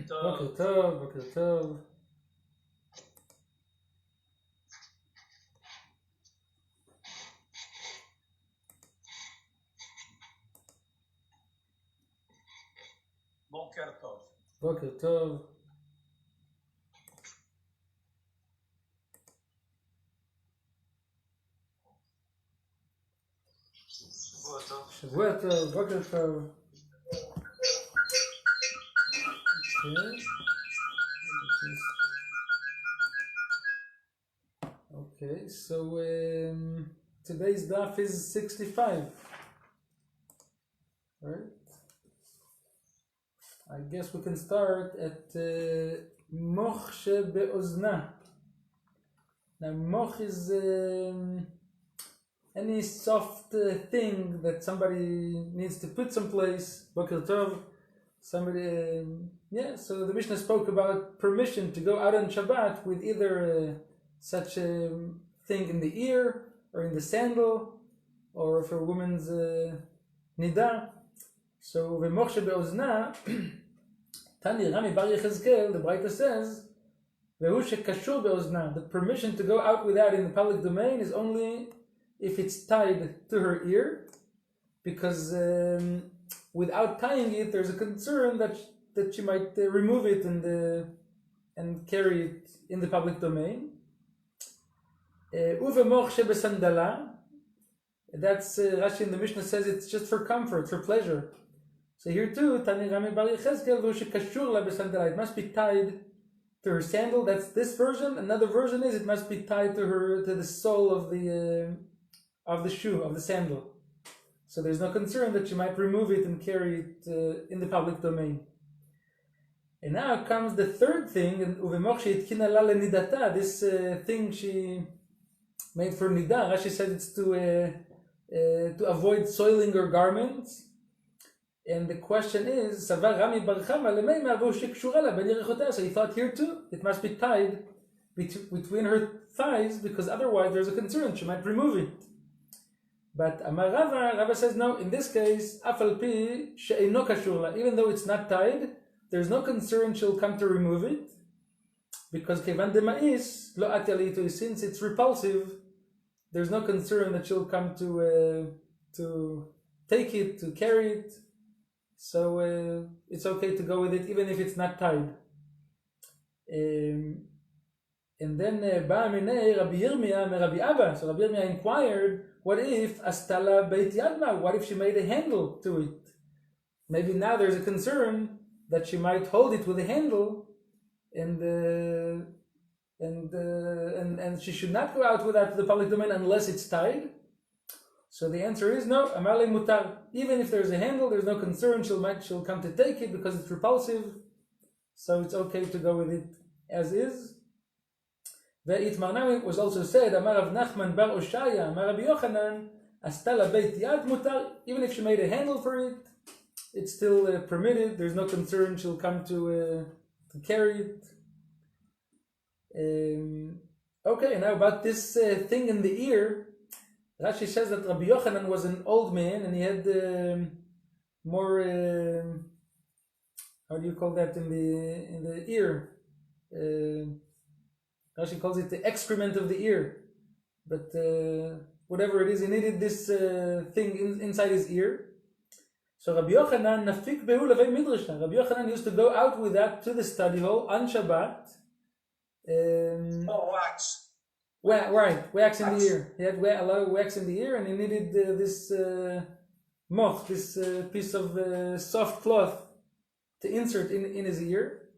בוקר טוב, בוקר טוב. בוקר טוב. בוקר טוב. שבוע טוב, בוקר טוב. Okay, so today's daf is 65, right? I guess we can start at moch shebe'ozna. Now, moch is any soft thing that somebody needs to put someplace. Boker tov. Somebody, so the Mishnah spoke about permission to go out on Shabbat with either such a thing in the ear or in the sandal, or for a woman's nida. So v'moch shebe'ozna, Tani Rami Bar Yechezkel, the Braita says, v'hu shekashur be'ozna, the permission to go out without in the public domain is only if it's tied to her ear, because without tying it, there's a concern that she might remove it and carry it in the public domain. Uvemoch shebesandala, that's Rashi in the Mishnah says it's just for comfort, for pleasure. So here too, Tani Rami Bar Yechezkel, v'hu shekashur la besandala, it must be tied to her sandal. That's this version. Another version is it must be tied to the sole of the shoe, of the sandal. So there's no concern that she might remove it and carry it in the public domain. And now comes the third thing, and this thing she made for nida. Rashi said it's to avoid soiling her garments. And the question is, so he thought here too, it must be tied between her thighs, because otherwise there's a concern, she might remove it. But Amar Rava says no, in this case, even though it's not tied, there's no concern she'll come to remove it, because since it's repulsive, there's no concern that she'll come to take it, to carry it. So it's okay to go with it even if it's not tied. And then Rabbi Yirmiyah Rabbi Abba. So Rabbi Yirmiyah inquired, what if Astala Beit Yadma? What if she made a handle to it? Maybe now there's a concern that she might hold it with a handle, and she should not go out with that to the public domain unless it's tied. So the answer is no, Amar le mutar. Even if there's a handle, there's no concern she'll come to take it because it's repulsive. So it's okay to go with it as is. Ve'itmarnam was also said, Amar Rav Nachman bar Oshaya, Amar Rabbi Yochanan, Astala Beit Yad mutar. Even if she made a handle for it, it's still permitted. There's no concern she'll come to carry it. Okay, now about this thing in the ear. Rashi says that Rabbi Yochanan was an old man and he had more, how do you call that in the ear? Rashi calls it the excrement of the ear. But whatever it is, he needed this thing inside his ear. So Rabbi Yochanan, nafik behu levei midrasha. Rabbi Yochanan used to go out with that to the study hall on Shabbat. Wax. Right, wax in the ear. He had a lot of wax in the ear, and he needed this moch, this piece of soft cloth to insert in his ear.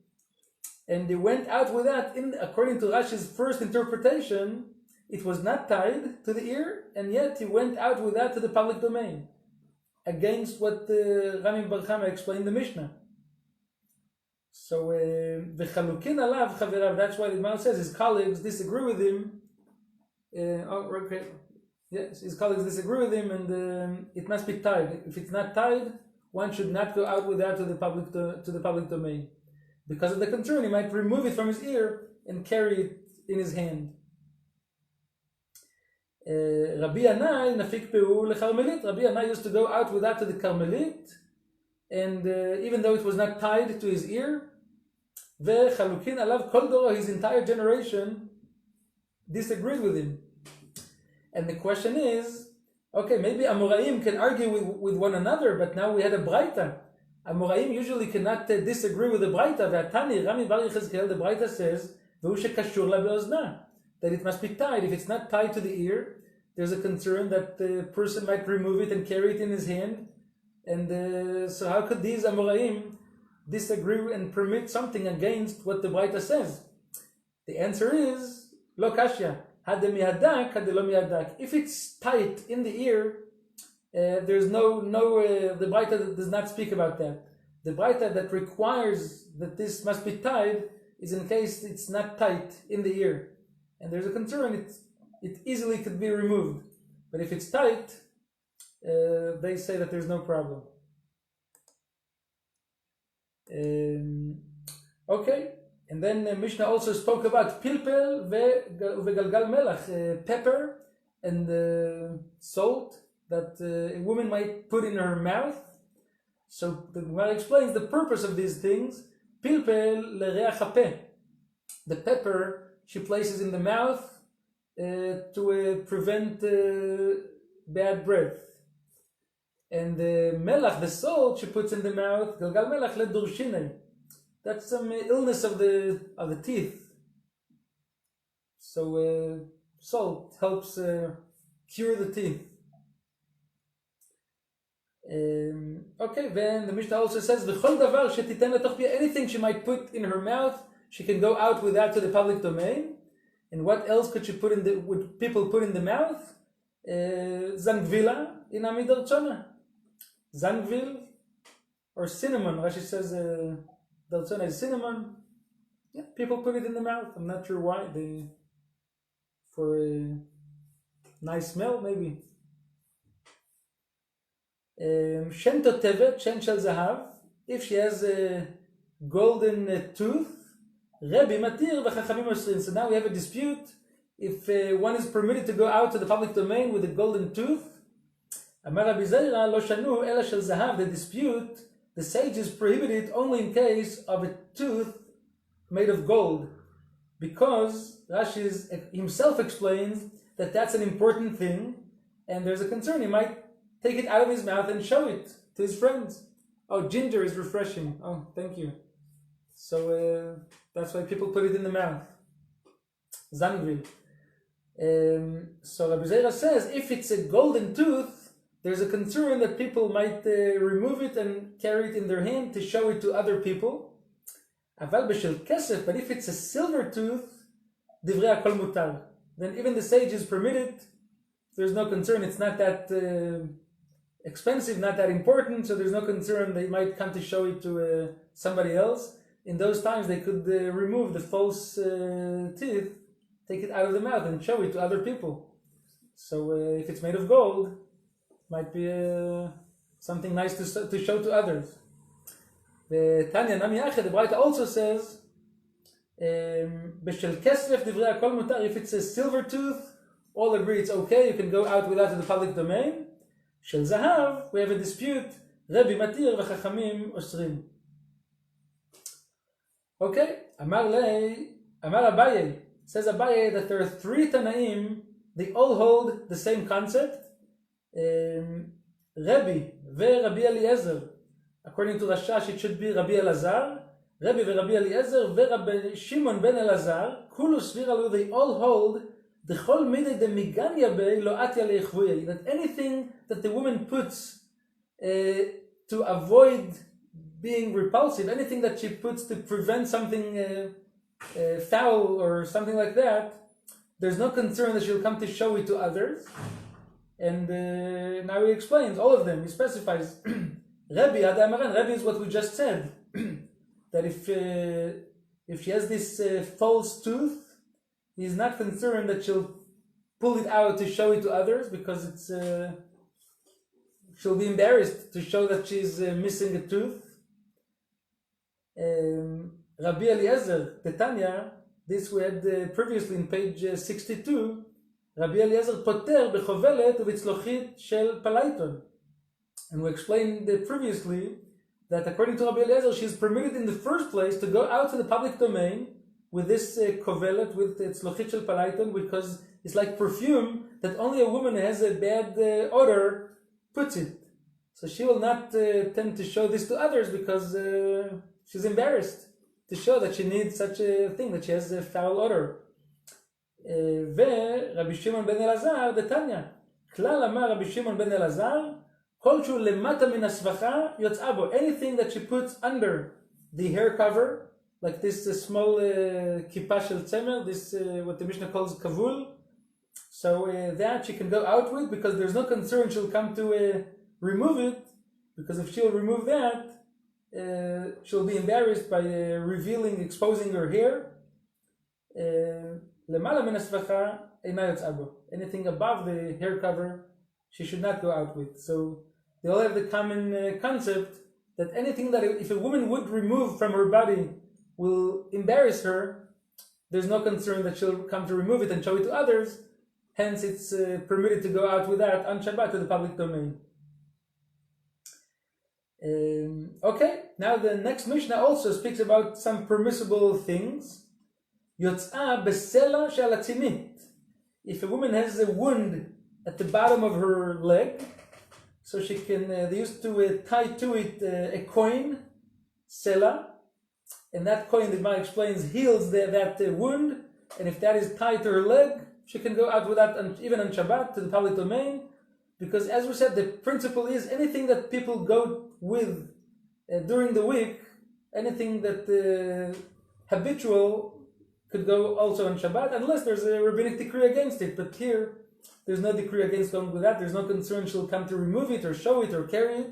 And they went out with that. According to Rashi's first interpretation, it was not tied to the ear, and yet he went out with that to the public domain, against what Rami Bar Chama explained in the Mishnah. So, v'chalukin alav chaverav. That's why the Gemara says his colleagues disagree with him. Okay. Yes, his colleagues disagree with him, and it must be tied. If it's not tied, one should not go out with that to the public domain, because of the concern he might remove it from his ear and carry it in his hand. Rabbi Yanai nafik pe'u lecharmelit. Rabbi Yanai used to go out with that to the Carmelit, and even though it was not tied to his ear, וחלוקין עליו כל דורו, his entire generation disagreed with him. And the question is, okay, maybe Amoraim can argue with one another, but now we had a Braita. Amoraim usually cannot disagree with the Braita. V'atani, Rami Bar Yechezkel, the Braita says, V'hu shekashur la be'ozna, that it must be tied. If it's not tied to the ear, there's a concern that the person might remove it and carry it in his hand. And so how could these Amoraim disagree and permit something against what the Braita says? The answer is, lo kashya. If it's tight in the ear, there's the Braita does not speak about that. The Braita that requires that this must be tied is in case it's not tight in the ear, and there's a concern it easily could be removed. But if it's tight, they say that there's no problem. Okay. And then Mishnah also spoke about pilpel vegalgal melach, pepper and salt that a woman might put in her mouth. So the Gemara explains the purpose of these things. Pilpel lereach hapeh, the pepper she places in the mouth to prevent bad breath. And the melach, the salt she puts in the mouth, galgal melach ledurshine. That's some illness of the teeth. So salt helps cure the teeth. Okay, then the Mishnah also says, "V'chol davar shetiten letoch pi," anything she might put in her mouth, she can go out with that to the public domain. And what else could she put would people put in the mouth? Zangvila in amidar tzona. Zangvil or cinnamon. Rashi says. Dalzona is cinnamon. Yeah, people put it in the mouth. I'm not sure why. For a nice smell, maybe. Shen totevet, shen shel zahav. If she has a golden tooth, Rebbe matir v'chachamim osrin. So now we have a dispute. If one is permitted to go out to the public domain with a golden tooth, Amar Rabbi Zeira lo shanu ela shel zahav. The dispute. The sages prohibit it only in case of a tooth made of gold, because Rashi himself explains that that's an important thing, and there's a concern he might take it out of his mouth and show it to his friends. Oh, ginger is refreshing. Oh, thank you. So that's why people put it in the mouth. Zanvil. So Rabbi Zeira says if it's a golden tooth, there's a concern that people might remove it and carry it in their hand to show it to other people. Aval b'shel kesef, but if it's a silver tooth, divrei hakol mutar. Then even the sages permit it. There's no concern. It's not that expensive, not that important, so there's no concern they might come to show it to somebody else. In those times, they could remove the false teeth, take it out of the mouth and show it to other people. So if it's made of gold, might be something nice to show to others. The Tanya Nami Achet, the Braita also says, B'shel kesref divrei hakol mutar. If it's a silver tooth, all agree it's okay. You can go out with that to the public domain. Shel zahav, we have a dispute. Rebbe matir v'chachamim osrim. Okay, Amar Abaye, says Abaye that there are three Tanaim. They all hold the same concept. Rabbi veRabbi Eliezer. According to Rashash, it should be Rabbi Elazar. Rabbi veRabbi Eliezer veRabbi Shimon ben Elazar. Kulu sviralu. They all hold the chol midei de miganya bei lo atya leichvuye. That anything that the woman puts to avoid being repulsive, anything that she puts to prevent something foul or something like that, there's no concern that she'll come to show it to others. And now he explains all of them. He specifies Rabbi Adamaran. Rabbi is what we just said. That if she has this false tooth, he's not concerned that she'll pull it out to show it to others, because it's she'll be embarrassed to show that she's missing a tooth. Rabbi Eliezer, Tanya, this we had previously in page 62. Rabbi Eliezer poter bechovelet uvitzlochit shel palaiton. And we explained previously that according to Rabbi Eliezer, she is permitted in the first place to go out to the public domain with this kovelet, with its lochit shel palaiton, because it's like perfume that only a woman who has a bad odor puts it. So she will not tend to show this to others because she's embarrassed to show that she needs such a thing, that she has a foul odor. ורבי שמעון בן אלעזר דתניא, כלל אמר רבי שמעון בן אלעזר, כלשהו למטה מן הסבכה יוצאה בו. Anything that she puts under the hair cover, like this small kippa shel tzemer, this what the Mishnah calls kavul, so that she can go out with, because there's no concern she'll come to remove it, because if she'll remove that, she'll be embarrassed by exposing her hair. למעלה מן הסבכה אינה יוצאה בו. Anything above the hair cover she should not go out with. So they all have the common concept that anything that if a woman would remove from her body will embarrass her, there's no concern that she'll come to remove it and show it to others. Hence it's permitted to go out with that on Shabbat to the public domain. Okay, now the next Mishnah also speaks about some permissible things. יוצאה בסלע שעל הצינית. If a woman has a wound at the bottom of her leg, so she can, they used to tie to it a coin, sela, and that coin, the Gemara explains, heals that wound, and if that is tied to her leg, she can go out with that even on Shabbat to the public domain, because as we said, the principle is anything that people go with during the week, anything that habitual, could go also on Shabbat, unless there's a rabbinic decree against it. But here, there's no decree against going with that. There's no concern she'll come to remove it or show it or carry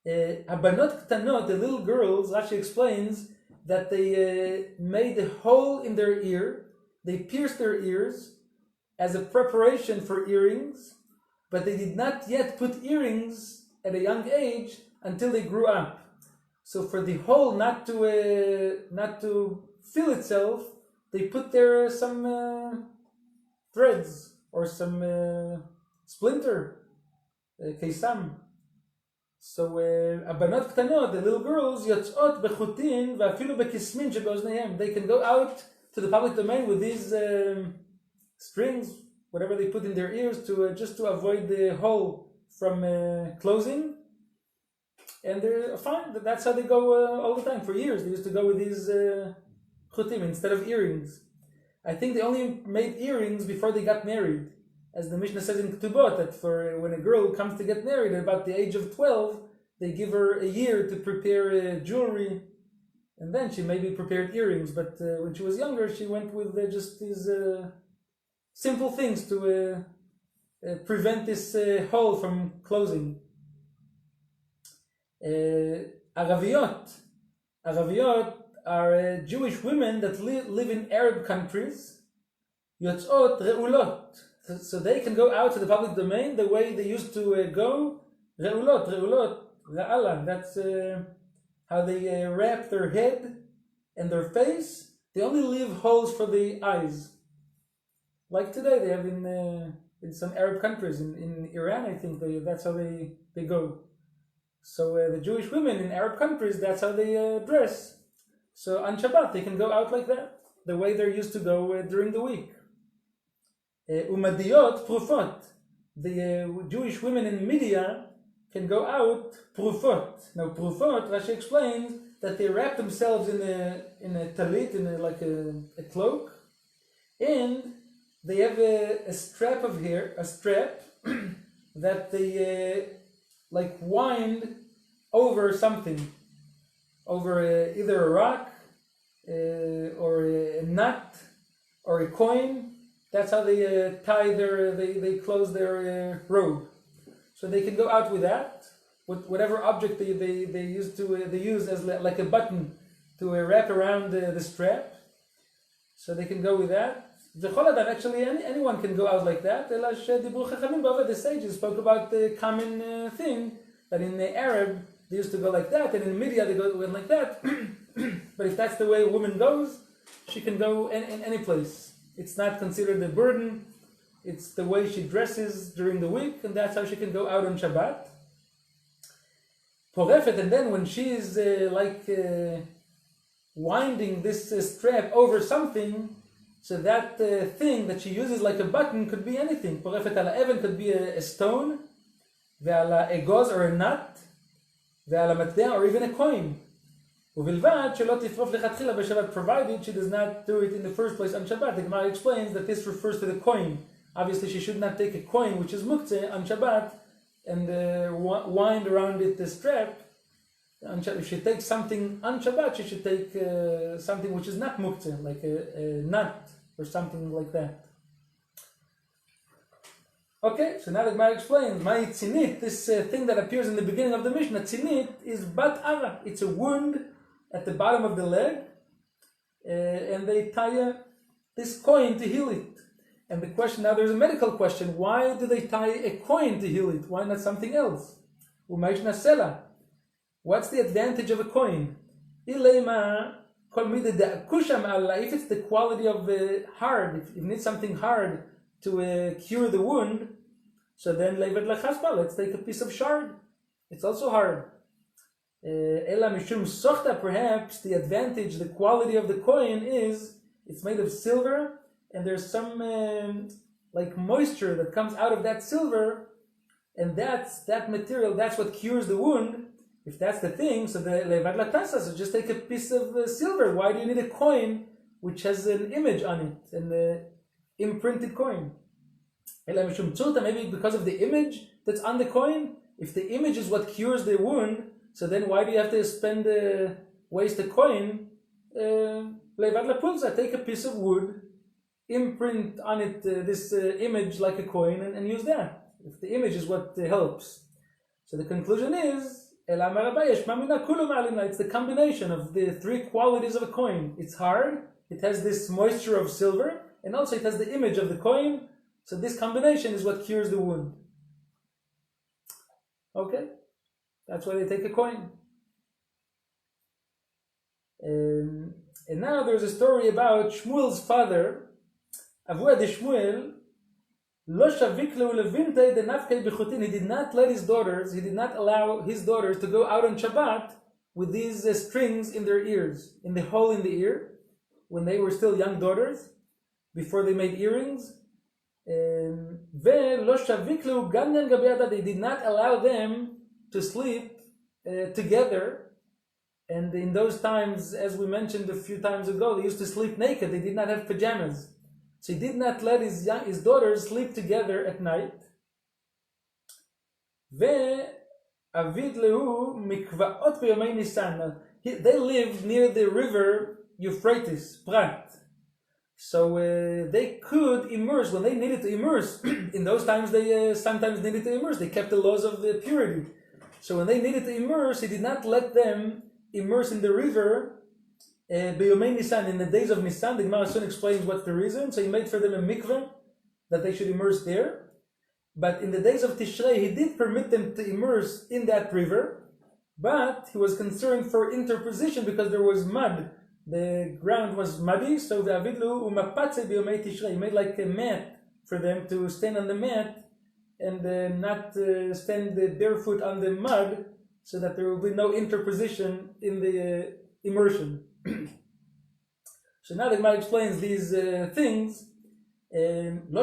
it. Habanot ktanot, the little girls, Rashi explains that they made a hole in their ear. They pierced their ears as a preparation for earrings, but they did not yet put earrings at a young age until they grew up. So for the hole not to fill itself, they put there some threads or some splinter, kesam. So abanot ktanot, the little girls, yotzot bechutin va'afilu bekismin shebeoznehem. They can go out to the public domain with these strings, whatever they put in their ears, to just to avoid the hole from closing. And they're fine. That's how they go all the time. For years, they used to go with these chutim instead of earrings. I think they only made earrings before they got married, as the Mishnah says in Ketubot, that for when a girl comes to get married at about the age of 12, they give her a year to prepare jewelry, and then she maybe prepared earrings. But when she was younger, she went with just these simple things to prevent this hole from closing. Araviyot are Jewish women that live in Arab countries. Yotzot re'ulot, so they can go out to the public domain the way they used to go. Re'ulot, ra'ala, that's how they wrap their head and their face. They only leave holes for the eyes. Like today they have in some Arab countries, in Iran I think, that's how they go. So the Jewish women in Arab countries, that's how they dress. So on Shabbat they can go out like that, the way they're used to go during the week. Umadiyot prufot, the Jewish women in Media can go out prufot. Now prufot, Rashi explains that they wrap themselves in a talit, like a cloak, and they have a strap of hair, a strap that they like wind over something, over either a rock or a nut or a coin. That's how they tie they close their robe. So they can go out with that, with whatever object they use as like a button to wrap around the strap. So they can go with that. Actually, anyone can go out like that. The sages spoke about the common thing that in the Arab they used to go like that, and in Media they went like that. But if that's the way a woman goes, she can go in any place. It's not considered a burden. It's the way she dresses during the week, and that's how she can go out on Shabbat. porefet, and then when she's winding this strap over something, so that thing that she uses like a button could be anything. Porefet ala even could be a stone, ve'ala egoz or a nut, ve'ala matbea or even a coin. ובלבד שלא תפרוף לכתחילה בשבת, provided she does not do it in the first place on Shabbat. The Gemara explains that this refers to the coin. Obviously she should not take a coin which is muktzeh on Shabbat and wind around it the strap. If she takes something on Shabbat, she should take something which is not muktzeh, like a nut or something like that. Okay, so now the Gemara explains, my tzinit, this thing that appears in the beginning of the Mishnah, tzinit is bat ara. It's a wound at the bottom of the leg, and they tie this coin to heal it. And the question, now there's a medical question, why do they tie a coin to heal it? Why not something else? What's the advantage of a coin? If it's the quality of hard, if you need something hard to cure the wound, so then let's take a piece of shard. It's also hard. Perhaps the advantage, the quality of the coin is it's made of silver, and there's some like moisture that comes out of that silver, and that material, that's what cures the wound. If that's the thing, so the levad latasa, so just take a piece of silver. Why do you need a coin which has an image on it, an imprinted coin? Maybe because of the image that's on the coin. If the image is what cures the wound, so then why do you have to waste a coin? Levad lapulza, take a piece of wood, imprint on it this image like a coin, and use that. If the image is what helps. So the conclusion is, it's the combination of the three qualities of a coin. It's hard, it has this moisture of silver, and also it has the image of the coin. So this combination is what cures the wound. Okay, that's why they take a coin. And now there's a story about Shmuel's father. Avua de Shmuel, he did not let his daughters, he did not allow his daughters to go out on Shabbat with these strings in their ears, in the hole in the ear, when they were still young daughters, before they made earrings. They did not allow them to sleep together. And in those times, as we mentioned a few times ago, they used to sleep naked. They did not have pajamas. So he did not let his daughters sleep together at night. They lived near the river Euphrates, Prat. So they could immerse, when they needed to immerse, in those times they sometimes needed to immerse, they kept the laws of the purity. So when they needed to immerse, he did not let them immerse in the river B'yomei Nisan, in the days of Nisan. The Gemara soon explains what's the reason. So he made for them a mikveh that they should immerse there. But in the days of Tishrei, he did permit them to immerse in that river, but he was concerned for interposition because there was mud. The ground was muddy, so he made like a mat for them to stand on the mat and not stand barefoot on the mud, so that there will be no interposition in the immersion. So now the Gemara explains these things. He did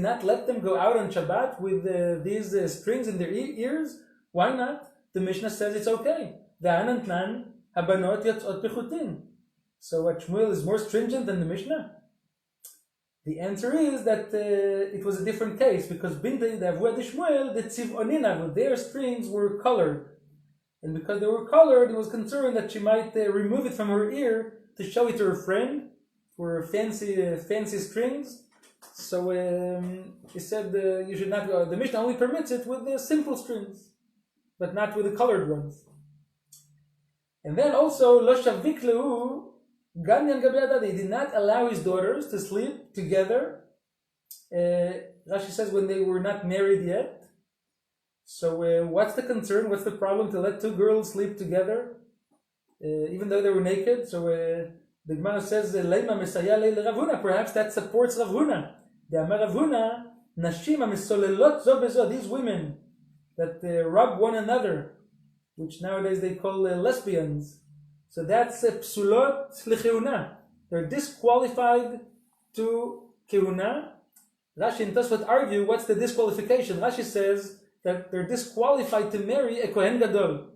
not let them go out on Shabbat with these strings in their ears. Why not? The Mishnah says it's okay. So what, Shmuel is more stringent than the Mishnah? The answer is that it was a different case, because Bintei Davua de Shmuel, the Tzivonina, their strings were colored. And because they were colored, he was concerned that she might remove it from her ear to show it to her friend, for fancy strings. So he said you should not go. The Mishnah only permits it with the simple strings, but not with the colored ones. And then also, Lo Shaviklu Ganyan Gabiadad, he did not allow his daughters to sleep together. Rashi says when they were not married yet. So what's the concern? What's the problem to let two girls sleep together, even though they were naked? So the Gemara says, Leima Mesaya Leil Rav Huna, perhaps that supports Rav Huna. The Amar Rav Huna, Nashim Amisolelot Zo Bezo, these women that rub one another, which nowadays they call lesbians. So that's psulot lecheuna. They're disqualified to kehuna. Rashi and Tosfot argue what's the disqualification. Rashi says that they're disqualified to marry a Kohen Gadol.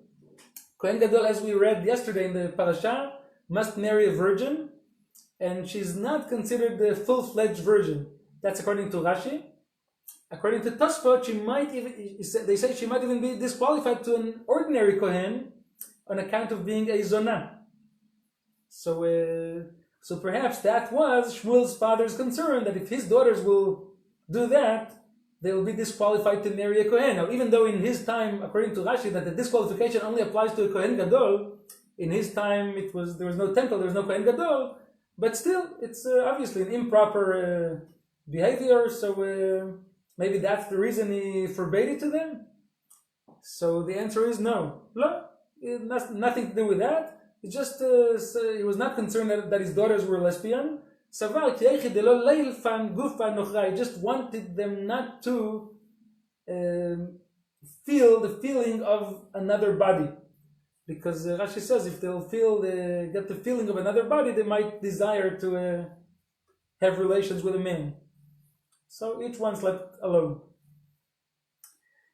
Kohen Gadol, as we read yesterday in the parasha, must marry a virgin, and she's not considered the full-fledged virgin. That's according to Rashi. According to Tosfot, they say she might even be disqualified to an ordinary Kohen on account of being a zonah. So perhaps that was Shmuel's father's concern, that if his daughters will do that, they will be disqualified to marry a Kohen. Now, even though in his time, according to Rashi, that the disqualification only applies to a Kohen Gadol, in his time there was no temple, there was no Kohen Gadol, but still, it's obviously an improper behavior, so maybe that's the reason he forbade it to them? So the answer is no. Nothing to do with that. It's just, he was not concerned that his daughters were lesbian. He just wanted them not to feel the feeling of another body. Because Rashi says if they'll get the feeling of another body, they might desire to have relations with a man. So each one slept alone.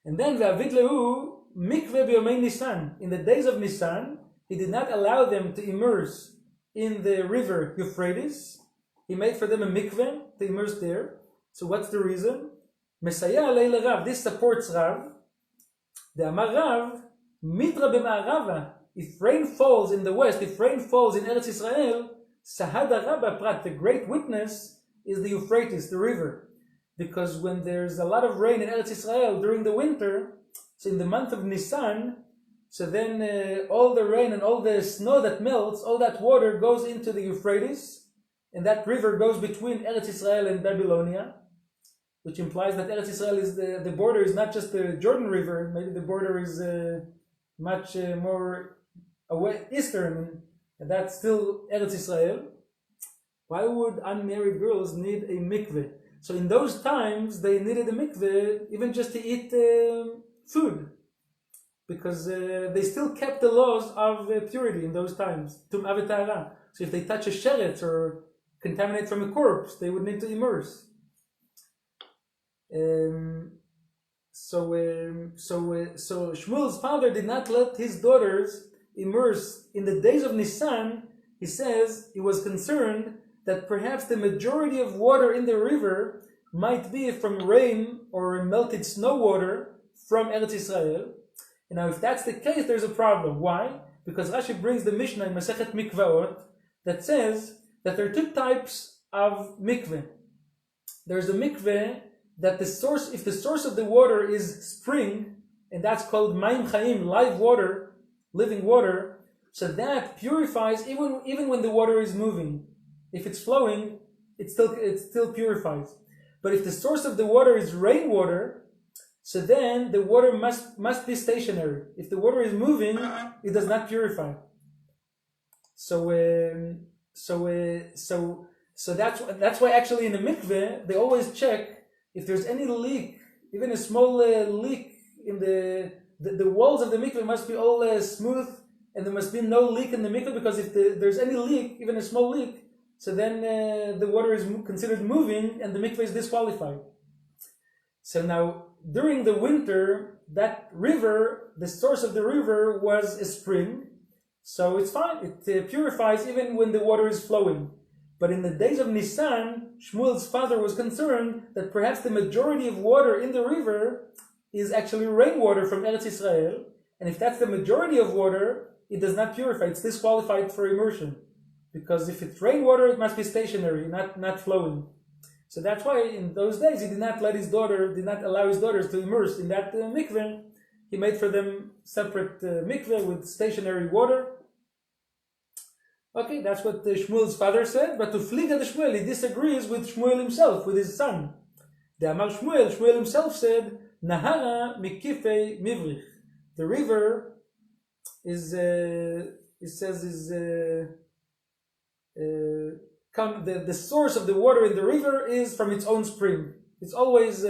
And then V'avid lehu mikveh b'yomei Nisan. In the days of Nisan, he did not allow them to immerse in the river Euphrates. He made for them a mikveh to immerse there. So what's the reason? Mesaya alei l'Rav. This supports Rav. The Amar Rav, mitra b'ma'arava. If rain falls in the west, if rain falls in Eretz Israel, Sahada Rabba Prat, the great witness, is the Euphrates, the river. Because when there's a lot of rain in Eretz Israel during the winter, so in the month of Nisan, so then all the rain and all the snow that melts, all that water goes into the Euphrates, and that river goes between Eretz Israel and Babylonia, which implies that Eretz Israel is the border is not just the Jordan River, maybe the border is much more away, eastern, and that's still Eretz Israel. Why would unmarried girls need a mikveh? So in those times, they needed a mikveh even just to eat food, because they still kept the laws of purity in those times. Tum'ah v'tahara. So if they touch a sheretz or contaminate from a corpse, they would need to immerse. So Shmuel's father did not let his daughters immerse in the days of Nisan. He says he was concerned that perhaps the majority of water in the river might be from rain or melted snow water from Eretz Israel. And now if that's the case, there's a problem. Why? Because Rashi brings the Mishnah in Masechet Mikvaot that says that there are two types of mikveh. There's a mikveh that if the source of the water is spring, and that's called Mayim Chaim, live water, living water, so that purifies even when the water is moving. If it's flowing, it still purifies. But if the source of the water is rainwater, so then the water must be stationary. If the water is moving, it does not purify. So that's why actually in the mikveh they always check if there's any leak, even a small leak in the walls of the mikveh must be all smooth, and there must be no leak in the mikveh, because if there's any leak, even a small leak, so then the water is considered moving and the mikveh is disqualified. So now during the winter, that river, the source of the river was a spring, so it's fine, it purifies even when the water is flowing. But in the days of Nisan, Shmuel's father was concerned that perhaps the majority of water in the river is actually rainwater from Eretz Israel, and if that's the majority of water, it does not purify, it's disqualified for immersion. Because if it's rainwater, it must be stationary, not flowing. So that's why in those days he did not allow his daughters to immerse in that mikveh. He made for them separate mikveh with stationary water. Okay, that's what Shmuel's father said, but to Fliga the Shmuel, he disagrees with Shmuel himself, with his son. The Amar Shmuel himself said, Nahara mikifei mivrich. The river is, it says, the source of the water in the river is from its own spring. It's always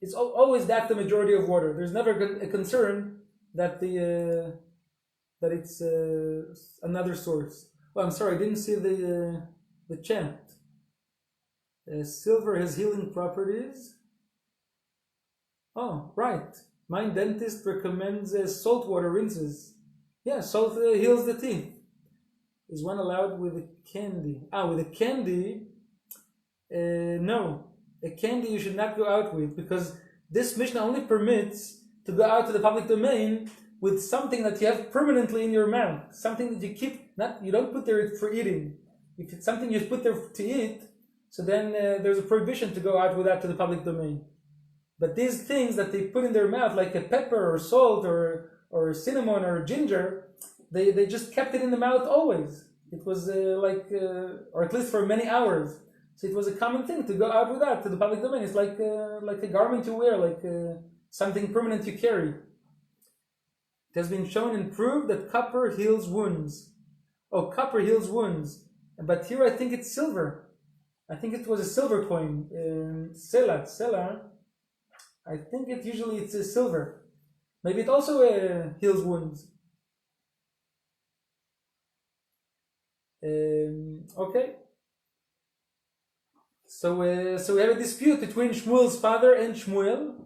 it's always that the majority of water. There's never a concern that that it's another source. Well, I'm sorry, I didn't see the chant. Silver has healing properties. Oh, right. My dentist recommends saltwater rinses. Yeah, salt heals the teeth. Is one allowed with a candy? With a candy, no. A candy you should not go out with, because this Mishnah only permits to go out to the public domain with something that you have permanently in your mouth, something that you keep, you don't put there for eating. If it's something you put there to eat, so then there's a prohibition to go out with that to the public domain. But these things that they put in their mouth, like a pepper or salt or cinnamon or ginger, they just kept it in the mouth always. It was or at least for many hours. So it was a common thing to go out with that to the public domain. It's like a garment you wear, like something permanent you carry. It has been shown and proved that copper heals wounds. Oh, copper heals wounds. But here I think it's silver. I think it was a silver coin. Sela. I think it's a silver. Maybe it also heals wounds. Okay. So we have a dispute between Shmuel's father and Shmuel.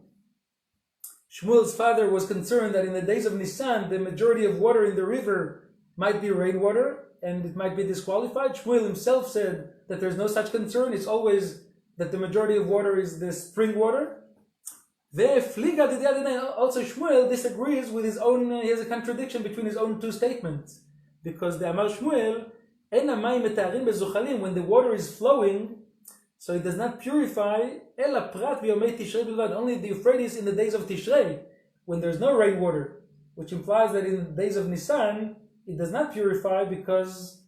Shmuel's father was concerned that in the days of Nisan, the majority of water in the river might be rainwater and it might be disqualified. Shmuel himself said that there's no such concern. It's always that the majority of water is the spring water. Also Shmuel disagrees with his own, he has a contradiction between his own two statements. Because the Amar Shmuel, when the water is flowing, so it does not purify, only the Euphrates in the days of Tishrei, when there's no rainwater, which implies that in the days of Nisan, it does not purify because,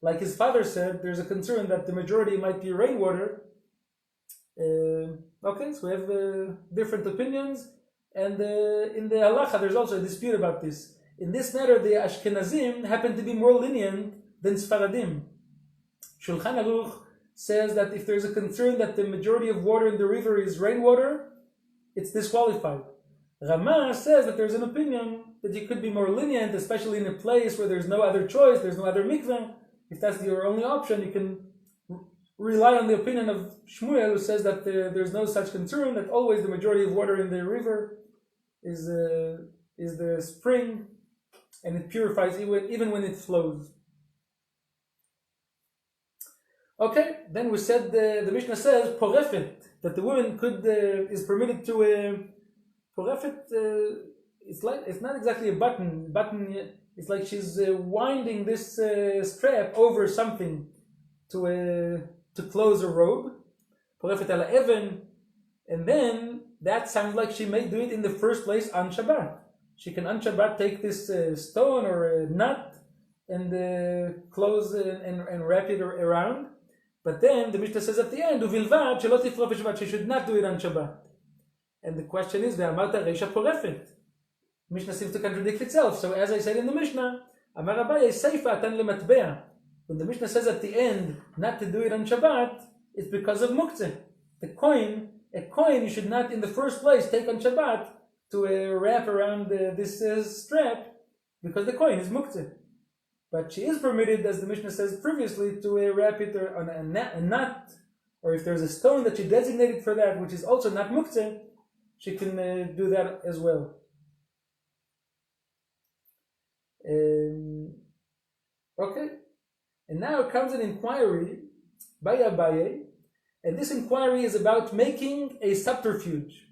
like his father said, there's a concern that the majority might be rainwater. Okay, so we have different opinions, and in the halacha there's also a dispute about this. In this matter, the Ashkenazim happen to be more lenient than Sfaradim. Shulchan Aruch says that if there's a concern that the majority of water in the river is rainwater, it's disqualified. Rama says that there's an opinion that you could be more lenient, especially in a place where there's no other choice, there's no other mikveh. If that's your only option, you can rely on the opinion of Shmuel, who says that there's no such concern, that always the majority of water in the river is the spring, and it purifies even when it flows. Okay, then we said the Mishnah says porefet, that the woman is permitted to porefet. It's not exactly a button. It's like she's winding this strap over something to close a robe. Porefet ala even, and then that sounds like she may do it in the first place on Shabbat. She can on Shabbat take this stone or a nut and close and wrap it around. But then the Mishnah says at the end, "Uvilvad shelo tifrof b'Shabbat," she should not do it on Shabbat. And the question is, "Ve'amarta reisha porefet." Mishnah seems to contradict itself. So as I said in the Mishnah, Amar Abaye seifa atan lematbea. When the Mishnah says at the end not to do it on Shabbat, it's because of muktzeh. A coin you should not in the first place take on Shabbat to wrap around this strap, because the coin is muktzeh. But she is permitted, as the Mishnah says previously, to wrap it on a nut, or if there's a stone that she designated for that, which is also not muktzeh, she can do that as well. Okay, and now comes an inquiry by Abaye, and this inquiry is about making a subterfuge.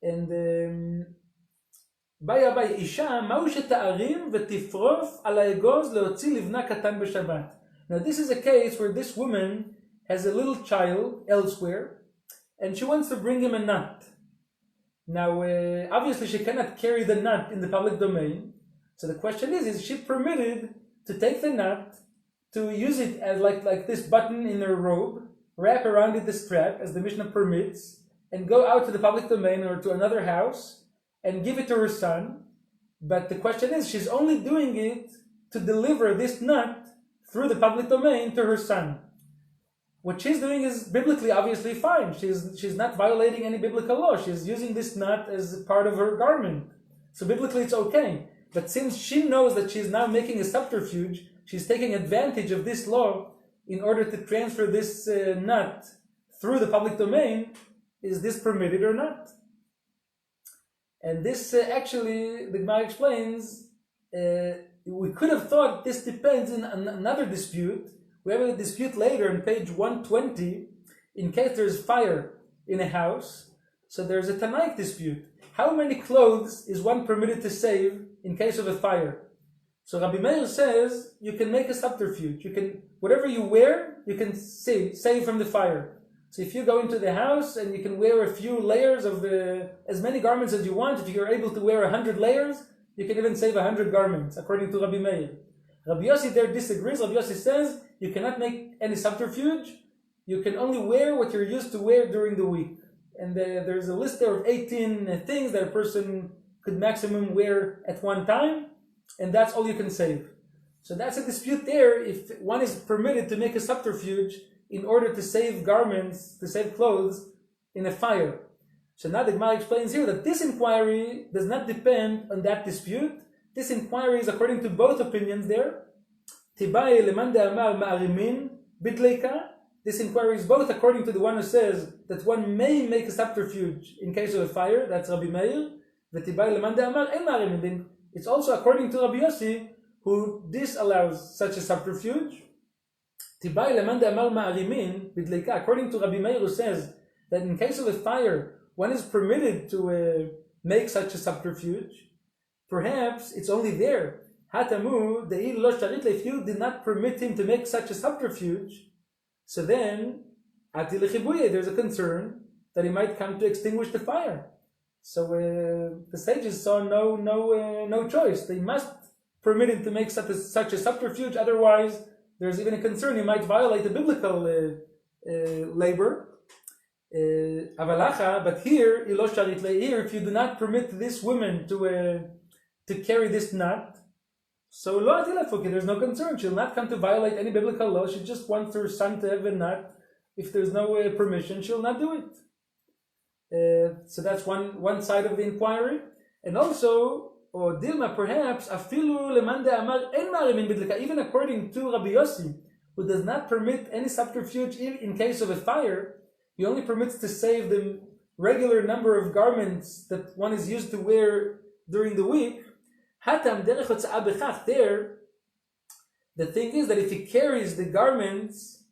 And by Abaye, Isha, ma'u sheta'arim v'tifrof al ha'egoz leotzi livna katan b'Shabbat. Now this is a case where this woman has a little child elsewhere, and she wants to bring him a nut. Now, obviously she cannot carry the nut in the public domain, so the question is she permitted to take the nut, to use it as like this button in her robe, wrap around it the strap, as the Mishnah permits, and go out to the public domain or to another house and give it to her son? But the question is, she's only doing it to deliver this nut through the public domain to her son. what she's doing is biblically obviously fine. She's not violating any biblical law. She's using this knot as part of her garment. So biblically it's okay. But since she knows that she's now making a subterfuge, she's taking advantage of this law in order to transfer this knot through the public domain. Is this permitted or not? And this actually, the Gemara explains, we could have thought this depends on another dispute. We have a dispute later on page 120, in case there's fire in a house. So there's a Tanaik dispute. How many clothes is one permitted to save in case of a fire? So Rabbi Meir says you can make a subterfuge. You can, whatever you wear, you can save from the fire. So if you go into the house and you can wear a few layers of as many garments as you want, if you're able to wear 100 layers, you can even save 100 garments, according to Rabbi Meir. Rabbi Yossi there disagrees. Rabbi Yossi says you cannot make any subterfuge. You can only wear what you're used to wear during the week. And there's a list there of 18 things that a person could maximum wear at one time, and that's all you can save. So that's a dispute there, if one is permitted to make a subterfuge in order to save garments, to save clothes in a fire. So now the Gemara explains here that this inquiry does not depend on that dispute. This inquiry is according to both opinions there. Tibai leman de'amar ma'arimin bidleika. This inquiry is both according to the one who says that one may make a subterfuge in case of a fire, that's Rabbi Meir. V'tibai leman de'amar en ma'arimin. It's also according to Rabbi Yossi, who disallows such a subterfuge. Tibai leman de'amar ma'arimin bidleika. According to Rabbi Meir, who says that in case of a fire, one is permitted to make such a subterfuge. Perhaps it's only there. Hatamu de'il lo sharit, if you did not permit him to make such a subterfuge, so then ati lechibuye, there's a concern that he might come to extinguish the fire. So the sages saw no choice. They must permit him to make such a subterfuge. Otherwise, there's even a concern he might violate the biblical labor. Avalacha, but here ilo sharit here, if you do not permit this woman to carry this knot, so lo atilafuki, there's no concern. She'll not come to violate any biblical law. She just wants her son to have a knot. If there's no permission, she'll not do it. So that's one side of the inquiry. And also, or Dilma, perhaps afilu leman de'amar en ma'arimin bidlika, even according to Rabbi Yossi, who does not permit any subterfuge in case of a fire. He only permits to save the regular number of garments that one is used to wear during the week. Hatam derech hotza'ah bechach, there, the thing is that if he carries the garments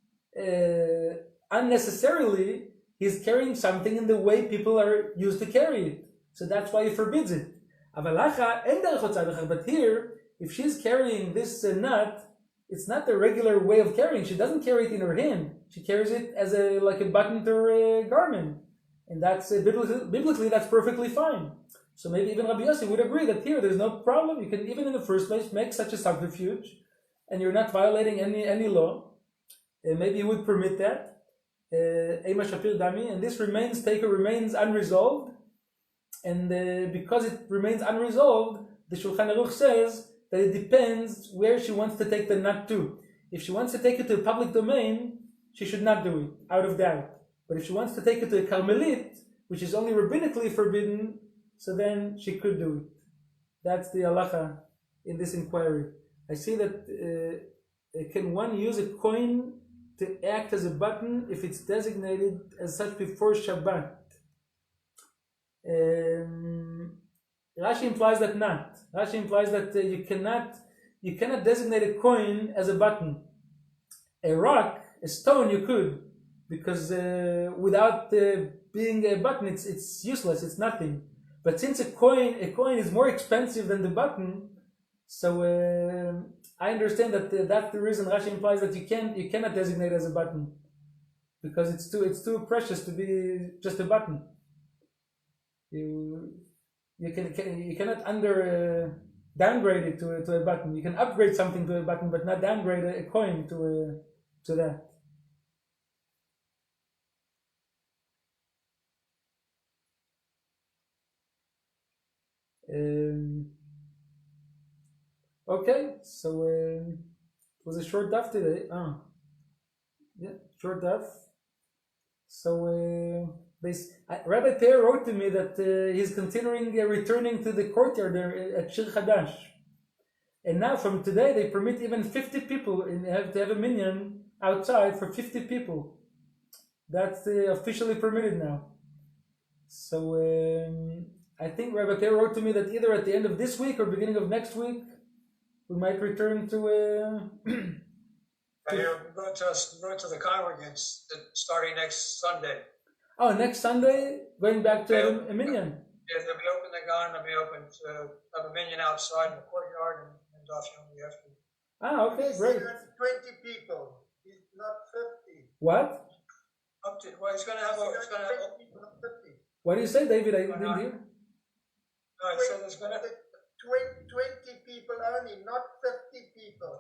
unnecessarily, he's carrying something in the way people are used to carry it. So that's why he forbids it. But here, if she's carrying this nut, it's not the regular way of carrying. She doesn't carry it in her hand. She carries it as like a button to her garment. And that's biblically that's perfectly fine. So maybe even Rabbi Yossi would agree that here there's no problem. You can even in the first place make such a subterfuge, and you're not violating any law. Maybe you would permit that. Ema Shapir Dami, and this remains unresolved. And because it remains unresolved, the Shulchan Aruch says that it depends where she wants to take the nut to. If she wants to take it to a public domain, she should not do it, out of doubt. But if she wants to take it to a Carmelit, which is only rabbinically forbidden, so then she could do it. That's the halacha in this inquiry. I see that can one use a coin to act as a button if it's designated as such before Shabbat? Rashi implies that not. Rashi implies that you cannot designate a coin as a button. A rock, a stone, you could, because without being a button, it's useless. It's nothing. But since a coin is more expensive than the button, so I understand that that's the reason Rashi implies that you cannot designate as a button, because it's too precious to be just a button. You cannot downgrade it to a button. You can upgrade something to a button, but not downgrade a coin to that. Okay, so it was a short daf today. Yeah, sure does. So Rabbi Pear wrote to me that he's considering returning to the courtyard there at Shir Chadash. And now from today they permit even 50 people and have to have a minyan outside for 50 people. That's officially permitted now. So I think Rabbi Pear wrote to me that either at the end of this week or beginning of next week we might return to You're going to the congregants starting next Sunday. Oh, next Sunday, going back to a minyan. Yeah, they'll be open the gun, they'll be open to have a minyan outside in the courtyard and DafYomi after. Okay, great. 20 people, not 50. What? Up to, well, he's going to have 20 people, not 50. What do you say, David? I didn't hear. No, he said there's going to 20 people only, not 50 people.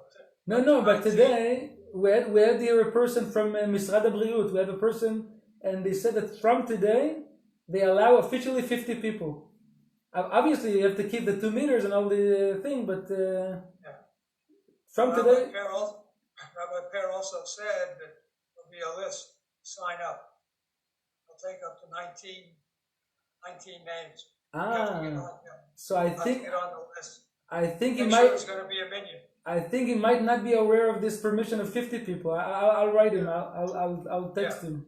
No, but today we had here a person from Misrad HaBriut. We have a person, and they said that from today they allow officially 50 people. Obviously, you have to keep the 2 meters and all the thing, but from today. Rabbi Pear also said that there'll be a list. Sign up. I'll take up to 19 names. So I think get on the list. I think he Make might. sure there's going to be a minyan. I think he might not be aware of this permission of 50 people. I'll write him. I'll text him.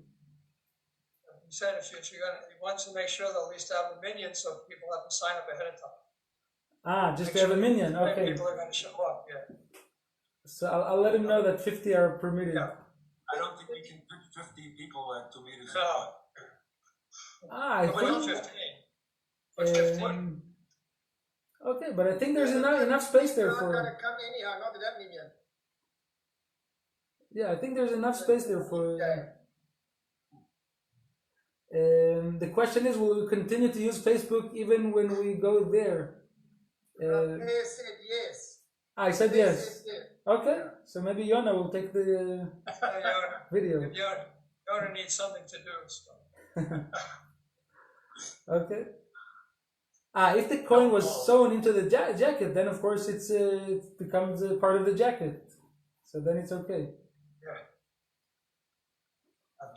He said if he wants to make sure they'll at least have a minyan, so people have to sign up ahead of time. Just to have a minyan. Okay. People are going to show up. Yeah. So I'll let him know that 50 are permitted. Yeah. I don't think we can put 50 people at 2 meters. No. I think. 15. Okay, but I think there's enough space there for. Not gonna come anyhow, not that minyan. Yeah, I think there's enough space there for. The question is, will we continue to use Facebook even when we go there? They said yes. I said They yes. said yes. Okay, so maybe Yona will take the video. Yona needs something to do. So. Okay. If the coin was sewn into the jacket, then of course it becomes a part of the jacket. So then it's okay. Yeah.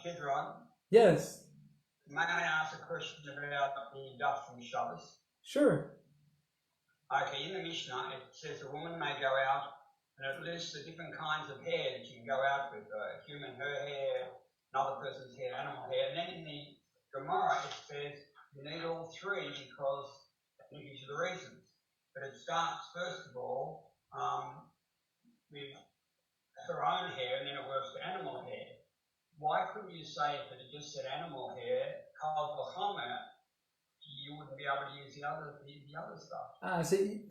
Kidron, Yes. may I ask a question about the daf from Shabbos? Sure. Okay, in the Mishnah it says a woman may go out and it lists the different kinds of hair that you can go out with, human hair, another person's hair, animal hair. And then in the Gemara it says you need all three because it gives you the reasons. But it starts first of all with her own hair and then it works to animal hair. Why couldn't you say if it just said animal hair, kal v'chomer, you wouldn't be able to use the other stuff? See,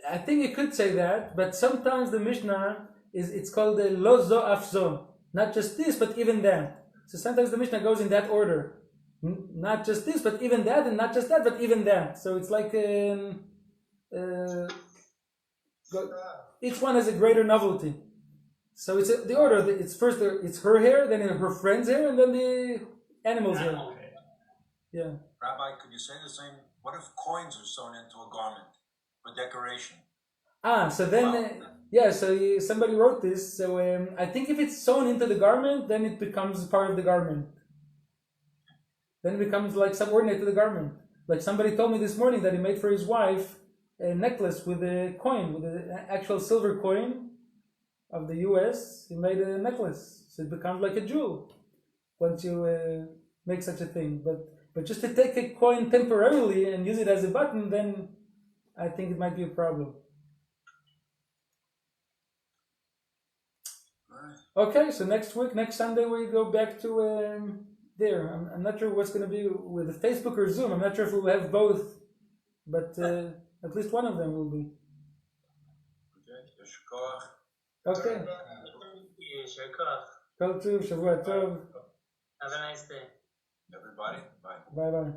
I think you could say that, but sometimes the Mishnah it's called the lo zo af zo, not just this, but even that. So sometimes the Mishnah goes in that order. Not just this, but even that, and not just that, but even that. So it's like each one has a greater novelty. So it's the order. It's first it's her hair, then her friend's hair, and then the animal's hair. Yeah. Rabbi, could you say the same? What if coins are sewn into a garment for decoration? So then, so somebody wrote this. So I think if it's sewn into the garment, then it becomes part of the garment. Then it becomes like subordinate to the garment. Like somebody told me this morning that he made for his wife a necklace with a coin, with an actual silver coin of the US. He made a necklace, so it becomes like a jewel once you make such a thing. But just to take a coin temporarily and use it as a button, then I think it might be a problem. Okay, so next Sunday, we go back to there. I'm not sure what's going to be with Facebook or Zoom. I'm not sure if we'll have both, but at least one of them will be. Okay. Kol tov, shavua tov. Have a nice day. Everybody, bye. Bye bye.